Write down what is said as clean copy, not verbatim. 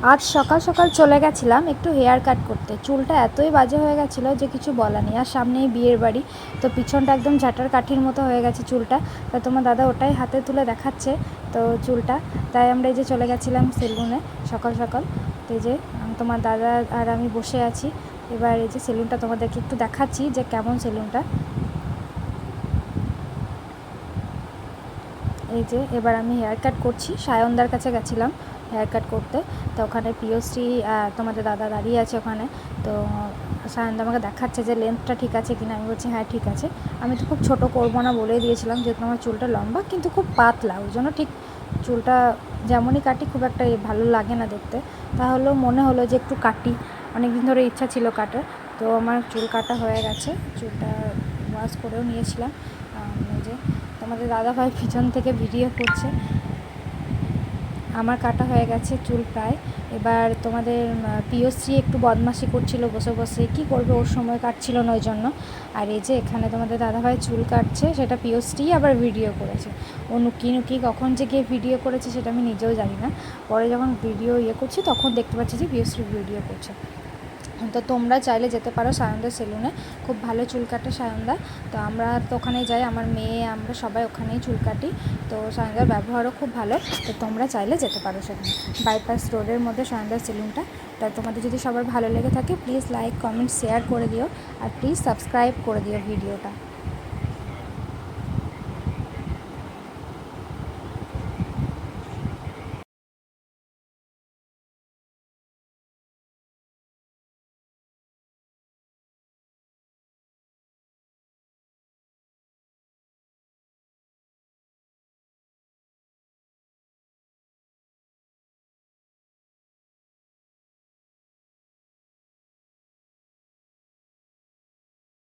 আজ সকাল সকাল চলে গেছিলাম একটু হেয়ার কাট করতে। চুলটা এতই বাজে হয়ে গেছিলো যে কিছু বলা নেই। আর সামনেই বিয়ের বাড়ি, তো পিছনটা একদম ঝাঁটার কাঠির মতো হয়ে গেছে চুলটা। তা তোমার দাদা ওটাই হাতে তুলে দেখাচ্ছে তো চুলটা। তাই আমরা এই যে চলে গেছিলাম সেলুনে সকাল সকাল। তো এই যে তোমার দাদা আর আমি বসে আছি। এবার এই যে সেলুনটা তোমাদেরকে একটু দেখাচ্ছি যে কেমন সেলুনটা। এই যে এবার আমি হেয়ার কাট করছি, সায়নদার কাছে গেছিলাম হেয়ার কাট করতে। তো ওখানে পিওশ্রী তোমাদের দাদা দাঁড়িয়ে আছে ওখানে। তো সায়নদা আমাকে দেখাচ্ছে যে লেন্থটা ঠিক আছে কিনা। আমি বলছি হ্যাঁ ঠিক আছে। আমি তো খুব ছোটো করবো না বলেই দিয়েছিলাম, যেহেতু আমার চুলটা লম্বা কিন্তু খুব পাতলা, ওই জন্য ঠিক চুলটা যেমনই কাটি খুব একটা ভালো লাগে না দেখতে। তাহলেও মনে হলো যে একটু কাটি, অনেক দিন ধরে ইচ্ছা ছিল কাটার। তো আমার চুল কাটা হয়ে গেছে, চুলটা ওয়াশ করেও নিয়েছিলাম। এই যে তোমাদের দাদাভাই পিছন থেকে ভিডিও করছে। আমার কাটা হয়ে গেছে চুল প্রায়। এবার তোমাদের পিওশ্রী একটু বদমাশি করছিল বসে বসে, কী করবে, ওর সময় কাটছিল না ওই জন্য। আর এই যে এখানে তোমাদের দাদাভাই চুল কাটছে, সেটা পিওশ্রী আবার ভিডিও করেছে। ও নুকি নুকি কখন যে গিয়ে ভিডিও করেছে সেটা আমি নিজেও জানি না। পরে যখন ভিডিও করছি তখন দেখতে পাচ্ছি যে পিওশ্রী ভিডিও করছে। তো তোমরা চাইলে যেতে পারো সায়নদার সেলুনে, খুব ভালো চুল কাটে সায়নদা। তো আমরা তো ওখানেই যাই, আমার মেয়ে আমরা সবাই ওখানেই চুল কাটি। তো সায়নদার ব্যবহারও খুব ভালো। তো তোমরা চাইলে যেতে পারো সেখানে, বাইপাস রোডের মধ্যে সায়নদার সেলুনটা। তা তোমাদের যদি সবার ভালো লেগে থাকে প্লিজ লাইক কমেন্ট শেয়ার করে দিও, আর প্লিজ সাবস্ক্রাইব করে দিও ভিডিওটা।